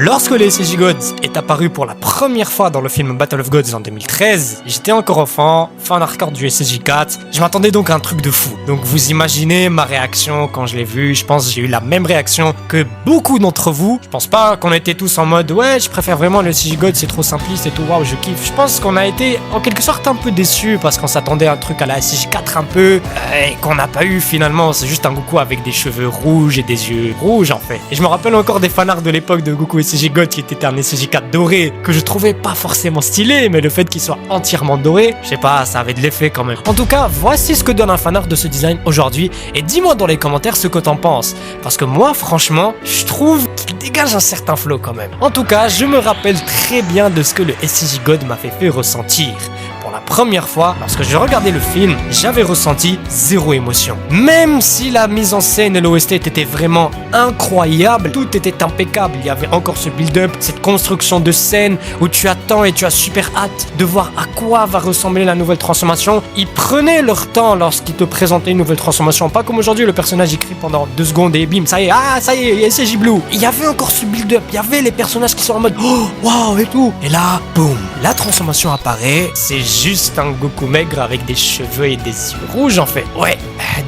Lorsque le SSJ Gods est apparu pour la première fois dans le film Battle of Gods en 2013, j'étais encore enfant, fan hardcore du SSJ 4, je m'attendais donc à un truc de fou. Donc vous imaginez ma réaction quand je l'ai vu, je pense que j'ai eu la même réaction que beaucoup d'entre vous. Je pense pas qu'on était tous en mode ouais je préfère vraiment le SSJ Gods, c'est trop simpliste et tout, waouh je kiffe. Je pense qu'on a été en quelque sorte un peu déçus parce qu'on s'attendait à un truc à la SSJ 4 un peu, et qu'on n'a pas eu finalement. C'est juste un Goku avec des cheveux rouges et des yeux rouges en fait. Et je me rappelle encore des fanarts de l'époque de Goku SSJ God qui était un SSJ 4 doré, que je trouvais pas forcément stylé, mais le fait qu'il soit entièrement doré, je sais pas, ça avait de l'effet quand même. En tout cas, voici ce que donne un fanart de ce design aujourd'hui, et dis-moi dans les commentaires ce que t'en penses, parce que moi franchement, je trouve qu'il dégage un certain flow quand même. En tout cas, je me rappelle très bien de ce que le SSJ God m'a fait ressentir. Pour la première fois, lorsque je regardais le film, j'avais ressenti zéro émotion. Même si la mise en scène et l'OST étaient vraiment incroyables, tout était impeccable. Il y avait encore ce build-up, cette construction de scène où tu attends et tu as super hâte de voir à quoi va ressembler la nouvelle transformation. Ils prenaient leur temps lorsqu'ils te présentaient une nouvelle transformation. Pas comme aujourd'hui, le personnage écrit pendant 2 secondes et bim, ça y est, SSJ Blue. Il y avait encore ce build-up, il y avait les personnages qui sont en mode oh, waouh et tout. Et là, boum, la transformation apparaît, c'est juste un Goku maigre avec des cheveux et des yeux rouges en fait. Ouais,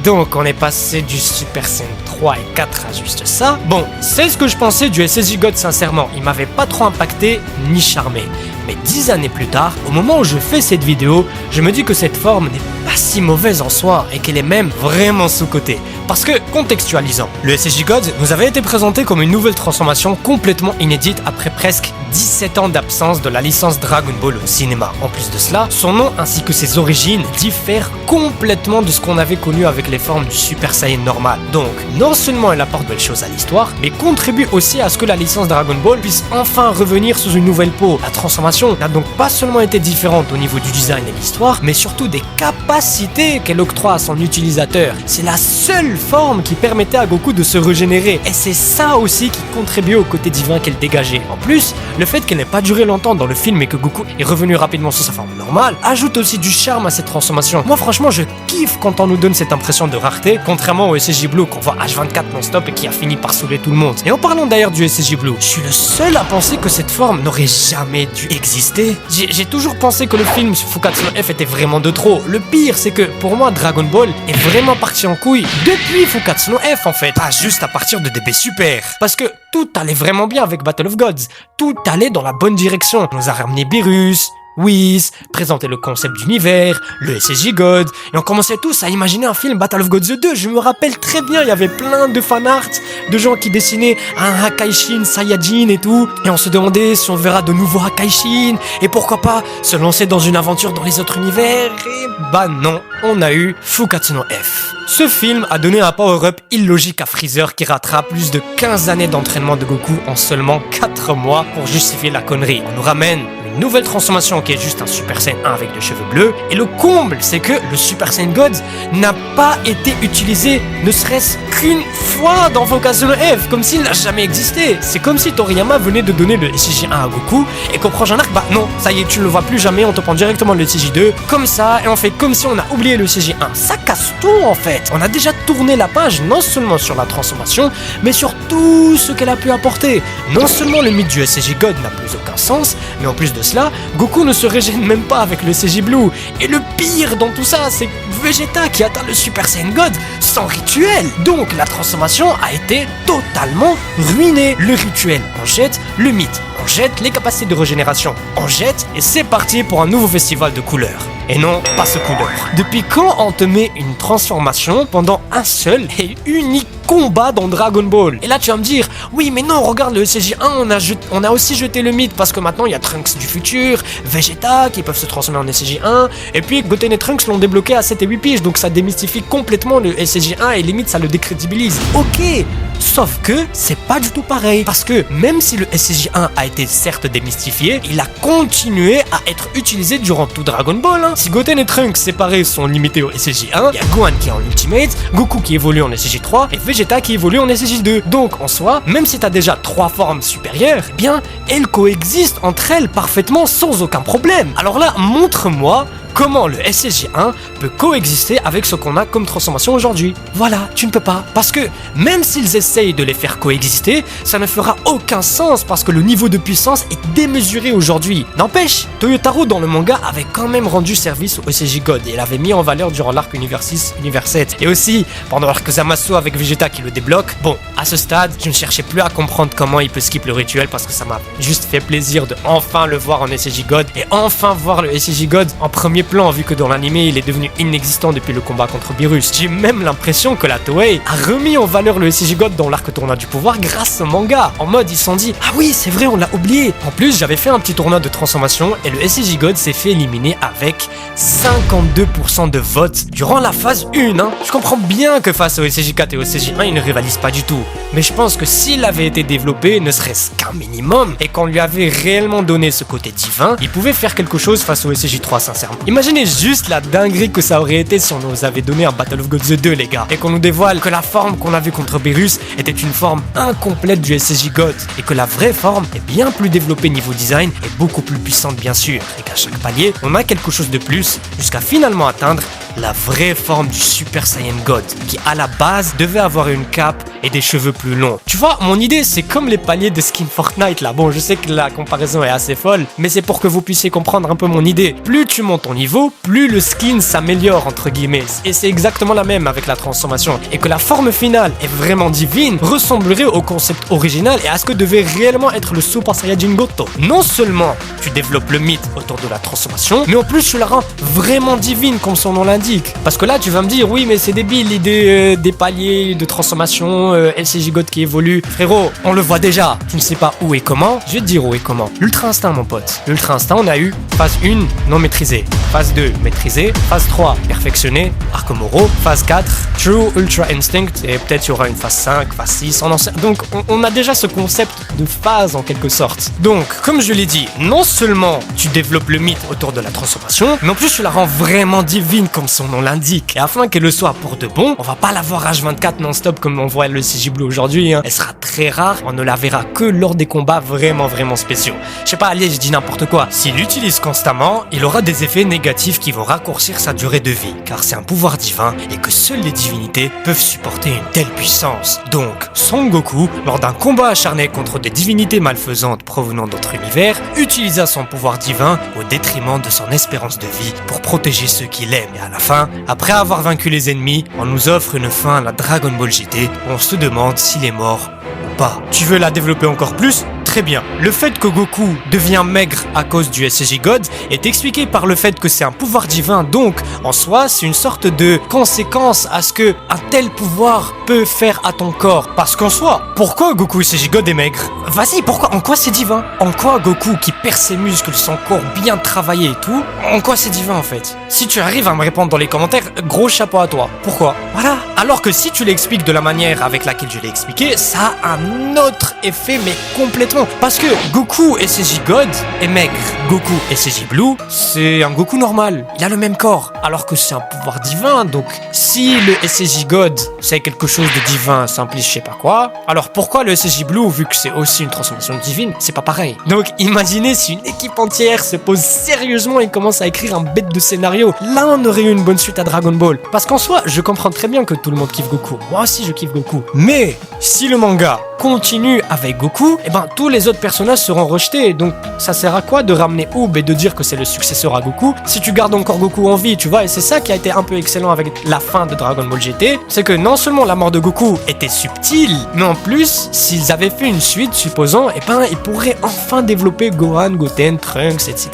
donc on est passé du Super Saiyan 3 et 4 à juste ça. Bon, c'est ce que je pensais du SSJ God sincèrement. Il m'avait pas trop impacté ni charmé. Mais 10 années plus tard, au moment où je fais cette vidéo, je me dis que cette forme n'est pas si mauvaise en soi et qu'elle est même vraiment sous-cotée. Parce que, contextualisant, le SSJ God nous avait été présenté comme une nouvelle transformation complètement inédite après presque 17 ans d'absence de la licence Dragon Ball au cinéma. En plus de cela, son nom ainsi que ses origines diffèrent complètement de ce qu'on avait connu avec les formes du Super Saiyan normal. Donc, non seulement elle apporte belles choses à l'histoire, mais contribue aussi à ce que la licence Dragon Ball puisse enfin revenir sous une nouvelle peau. La transformation n'a donc pas seulement été différente au niveau du design et de l'histoire, mais surtout des capacités qu'elle octroie à son utilisateur. C'est la seule forme qui permettait à Goku de se régénérer, et c'est ça aussi qui contribuait au côté divin qu'elle dégageait. En plus, le fait qu'elle n'ait pas duré longtemps dans le film et que Goku est revenu rapidement sur sa forme normale, ajoute aussi du charme à cette transformation. Moi franchement je kiffe quand on nous donne cette impression de rareté, contrairement au SSJ Blue qu'on voit H24 non-stop et qui a fini par saouler tout le monde. Et en parlant d'ailleurs du SSJ Blue, je suis le seul à penser que cette forme n'aurait jamais dû exister. J'ai toujours pensé que le film Fukatsu no F était vraiment de trop. Le pire c'est que pour moi Dragon Ball est vraiment parti en couille depuis Fukatsu no F en fait, pas juste à partir de DB Super. Parce que tout allait vraiment bien avec Battle of Gods, tout allait dans la bonne direction. On nous a ramené Beerus, Whis, présenté le concept d'univers, le SSJ God, et on commençait tous à imaginer un film Battle of Gods 2. Je me rappelle très bien, il y avait plein de fanarts, de gens qui dessinaient un Hakaishin Saiyajin et tout, et on se demandait si on verra de nouveaux Hakaishin, et pourquoi pas se lancer dans une aventure dans les autres univers, et bah non, on a eu Fukatsu no F. Ce film a donné un power-up illogique à Freezer qui ratera plus de 15 années d'entraînement de Goku en seulement 4 mois pour justifier la connerie. On nous ramène une nouvelle transformation qui est juste un Super Saiyan 1 avec des cheveux bleus, et le comble c'est que le Super Saiyan God n'a pas été utilisé ne serait-ce qu'une fois dans Fukatsu no F, comme s'il n'a jamais existé. C'est comme si Toriyama venait de donner le SSJ 1 à Goku et qu'au prochain arc, bah non, ça y est, tu le vois plus jamais, on te prend directement le SSJ 2 comme ça, et on fait comme si on a oublié le SSJ 1. Ça casse tout en fait. On a déjà tourné la page non seulement sur la transformation, mais sur tout ce qu'elle a pu apporter. Non seulement le mythe du SSJ God n'a plus aucun sens, mais en plus de cela, Goku ne se régène même pas avec le SSJ Blue. Et le pire dans tout ça, c'est Vegeta qui atteint le Super Saiyan God sans rituel. Donc la transformation a été totalement ruinée. Le rituel en jette, le mythe on jette, les capacités de régénération on jette, et c'est parti pour un nouveau festival de couleurs. Et non, pas ce couleur. Depuis quand on te met une transformation pendant un seul et unique combat dans Dragon Ball? Et là tu vas me dire, oui mais non, regarde le SSJ 1, on a aussi jeté le mythe parce que maintenant il y a Trunks du futur, Vegeta qui peuvent se transformer en SSJ 1, et puis Goten et Trunks l'ont débloqué à 7 et 8 piges, donc ça démystifie complètement le SSJ 1 et limite ça le décrédibilise. Ok, sauf que c'est pas du tout pareil, parce que même si le SSJ 1 a été certes démystifié, il a continué à être utilisé durant tout Dragon Ball. Si Goten et Trunks séparés sont limités au SSJ 1, il y a Gohan qui est en Ultimate, Goku qui évolue en SSJ 3 et Vegeta qui évolue en SSJ 2. Donc en soi, même si t'as déjà 3 formes supérieures, eh bien elles coexistent entre elles parfaitement sans aucun problème. Alors là, montre-moi comment le SSJ1 peut coexister avec ce qu'on a comme transformation aujourd'hui. Voilà, tu ne peux pas. Parce que même s'ils essayent de les faire coexister, ça ne fera aucun sens parce que le niveau de puissance est démesuré aujourd'hui. N'empêche, Toyotaro dans le manga avait quand même rendu service au SSJ God et l'avait mis en valeur durant l'arc Univers 6, Univers 7 et aussi pendant l'arc Zamasu avec Vegeta qui le débloque. Bon, à ce stade, je ne cherchais plus à comprendre comment il peut skip le rituel parce que ça m'a juste fait plaisir de enfin le voir en SSJ God et enfin voir le SSJ God en premier plan vu que dans l'anime il est devenu inexistant depuis le combat contre Beerus. J'ai même l'impression que la Toei a remis en valeur le SSJ God dans l'arc tournoi du pouvoir grâce au manga. En mode ils se sont dit ah oui c'est vrai on l'a oublié. En plus j'avais fait un petit tournoi de transformation et le SSJ God s'est fait éliminer avec 52% de votes durant la phase 1. Je comprends bien que face au SSJ 4 et au SSJ 1 il ne rivalise pas du tout. Mais je pense que s'il avait été développé ne serait-ce qu'un minimum et qu'on lui avait réellement donné ce côté divin, il pouvait faire quelque chose face au SSJ 3 sincèrement. Imaginez juste la dinguerie que ça aurait été si on nous avait donné un Battle of Gods 2 les gars et qu'on nous dévoile que la forme qu'on a vue contre Beerus était une forme incomplète du SSJ God et que la vraie forme est bien plus développée niveau design et beaucoup plus puissante bien sûr et qu'à chaque palier on a quelque chose de plus jusqu'à finalement atteindre la vraie forme du Super Saiyan God qui à la base devait avoir une cape et des cheveux plus longs. Tu vois, mon idée c'est comme les paliers de skin Fortnite là. Bon, je sais que la comparaison est assez folle, mais c'est pour que vous puissiez comprendre un peu mon idée. Plus tu montes ton niveau, plus le skin s'améliore entre guillemets. Et c'est exactement la même avec la transformation. Et que la forme finale est vraiment divine, ressemblerait au concept original et à ce que devait réellement être le Super Saiyajin Goto. Non seulement tu développes le mythe autour de la transformation, mais en plus tu la rends vraiment divine comme son nom l'indique. Parce que là tu vas me dire oui mais c'est débile l'idée des paliers de transformation, SSJ God qui évolue. Frérot, on le voit déjà. Tu ne sais pas où et comment. Je vais te dire où et comment. L'Ultra Instinct mon pote. L'Ultra Instinct on a eu phase 1 non maîtrisée, phase 2 maîtrisée, phase 3 perfectionnée, Arc Moro, phase 4 True Ultra Instinct et peut-être il y aura une phase 5, phase 6, donc on a déjà ce concept de phase en quelque sorte. Donc comme je l'ai dit, non seulement tu développes le mythe autour de la transformation, mais en plus tu la rends vraiment divine comme son nom l'indique. Et afin qu'elle le soit pour de bon, on va pas la voir H24 non-stop comme on voit le SSJ Blue aujourd'hui. Elle sera très rare, on ne la verra que lors des combats vraiment spéciaux. Je sais pas, allez, je dis n'importe quoi. S'il l'utilise constamment, il aura des effets négatifs qui vont raccourcir sa durée de vie, car c'est un pouvoir divin et que seules les divinités peuvent supporter une telle puissance. Donc, Son Goku, lors d'un combat acharné contre des divinités malfaisantes provenant d'autres univers, utilisa son pouvoir divin au détriment de son espérance de vie pour protéger ceux qu'il aime. Et à la fin, après avoir vaincu les ennemis, on nous offre une fin à la Dragon Ball GT où on se demande s'il est mort ou pas. Tu veux la développer encore plus ? Très bien. Le fait que Goku devient maigre à cause du SSJ God est expliqué par le fait que c'est un pouvoir divin, donc en soi c'est une sorte de conséquence à ce que un tel pouvoir peut faire à ton corps. Parce qu'en soi, pourquoi Goku SSJ God est maigre ? Vas-y, pourquoi ? En quoi c'est divin ? En quoi Goku qui perd ses muscles, son corps bien travaillé et tout, en quoi c'est divin en fait ? Si tu arrives à me répondre dans les commentaires, gros chapeau à toi. Pourquoi ? Voilà. Alors que si tu l'expliques de la manière avec laquelle je l'ai expliqué, ça a un autre effet mais complètement. Parce que Goku SSJ God est maigre. Goku SSJ Blue, c'est un Goku normal. Il a le même corps. Alors que c'est un pouvoir divin, donc si le SSJ God c'est quelque chose de divin, ça implique je sais pas quoi, alors pourquoi le SSJ Blue, vu que c'est aussi une transformation divine, c'est pas pareil. Donc imaginez si une équipe entière se pose sérieusement et commence à écrire un bête de scénario. Là on aurait eu une bonne suite à Dragon Ball. Parce qu'en soi, je comprends très bien que tout le monde kiffe Goku. Moi aussi je kiffe Goku. Mais si le manga continue avec Goku, et ben tous les autres personnages seront rejetés. Donc ça sert à quoi de ramener Oob et de dire que c'est le successeur à Goku si tu gardes encore Goku en vie, tu vois. Et c'est ça qui a été un peu excellent avec la fin de Dragon Ball GT, c'est que non seulement la mort de Goku était subtile, mais en plus s'ils avaient fait une suite, supposons, et ben ils pourraient enfin développer Gohan, Goten, Trunks, etc.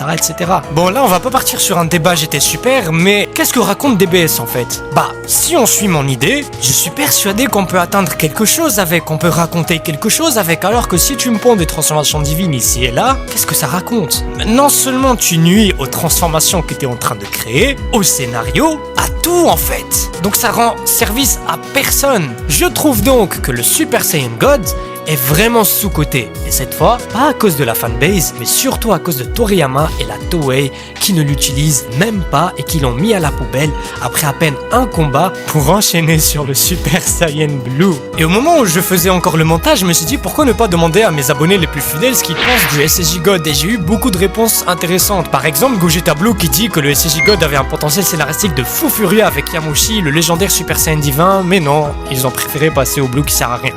Bon là on va pas partir sur un débat GT Super, mais qu'est-ce que raconte DBS en fait ? Bah si on suit mon idée, je suis persuadé qu'on peut atteindre quelque chose avec, on peut raconter quelque chose avec, alors que si tu me ponds des transformations divines ici et là, qu'est-ce que ça raconte ? Non seulement tu nuis aux transformations que tu es en train de créer, au scénario, à tout en fait. Donc ça rend service à personne. Je trouve donc que le Super Saiyan God est vraiment sous-coté. Et cette fois, pas à cause de la fanbase, mais surtout à cause de Toriyama et la Toei qui ne l'utilisent même pas et qui l'ont mis à la poubelle après à peine un combat pour enchaîner sur le Super Saiyan Blue. Et au moment où je faisais encore le montage, je me suis dit pourquoi ne pas demander à mes abonnés les plus fidèles ce qu'ils pensent du SSJ God, et j'ai eu beaucoup de réponses intéressantes. Par exemple, Gogeta Blue qui dit que le SSJ God avait un potentiel scénaristique de fou furieux avec Yamushi, le légendaire Super Saiyan divin, mais non, ils ont préféré passer au Blue qui sert à rien.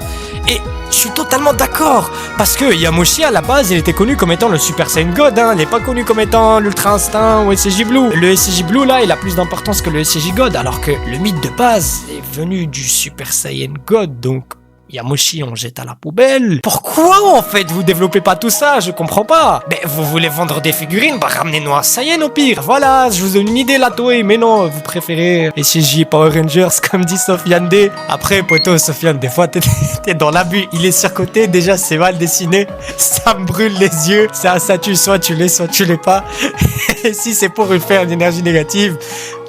Et je suis totalement d'accord, parce que Yamushi à la base il était connu comme étant le Super Saiyan God, il n'est pas connu comme étant l'Ultra Instinct ou SSJ Blue. Le SSJ Blue là il a plus d'importance que le SSJ God, alors que le mythe de base est venu du Super Saiyan God, donc Yamushi on jette à la poubelle. Pourquoi en fait vous développez pas tout ça? Je comprends pas. Mais vous voulez vendre des figurines? Bah ramenez-nous un Saiyan au pire. Voilà, je vous donne une idée la Toei, mais non, vous préférez SSJ Power Rangers comme dit Sofiane D. Après poto Sofiane, des fois t'es dans l'abus, il est surcoté, déjà c'est mal dessiné, ça me brûle les yeux, c'est un statut, soit tu l'es pas. Et si c'est pour faire une énergie négative,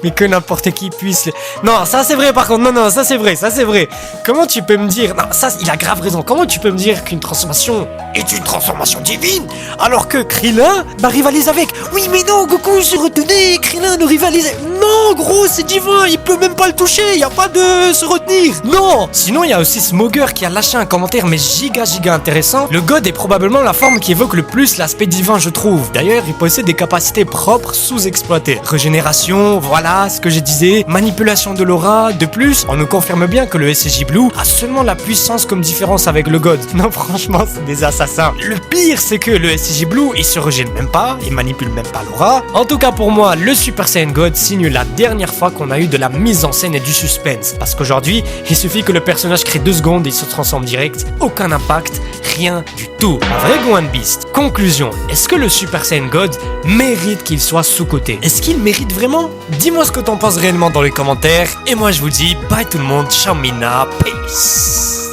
mais que n'importe qui puisse... Non, ça c'est vrai par contre, non, ça c'est vrai. Comment tu peux me dire... Non, ça, il a grave raison. Comment tu peux me dire qu'une transformation est une transformation divine, alors que Krillin, rivalise avec... Oui, mais non, Goku, j'ai retenu, Krillin ne rivalise... Non, gros, c'est divin, il peut même pas le toucher, y a pas de se retenir. Non. Sinon, il y a aussi Smoger qui a lâché un commentaire, mais giga intéressant. Le God est probablement la forme qui évoque le plus l'aspect divin, je trouve. D'ailleurs, il possède des capacités propres sous-exploitées. Régénération, voilà ce que je disais, manipulation de l'aura. De plus, on nous confirme bien que le SSJ Blue a seulement la puissance comme différence avec le God. Non, franchement, c'est des assassins. Le pire, c'est que le SSJ Blue, il se régène même pas, il manipule même pas l'aura. En tout cas, pour moi, le Super Saiyan God signe la dernière fois qu'on a eu de la mise en scène et du suspense. Parce qu'aujourd'hui, il suffit que le personnage crée 2 secondes et il se transforme direct. Aucun impact, rien du tout. Un vrai Go One Beast. Conclusion, est-ce que le Super Saiyan God mérite qu'il soit sous-coté? Est-ce qu'il mérite vraiment? Dis-moi ce que t'en penses réellement dans les commentaires. Et moi je vous dis bye tout le monde, ciao Mina, peace.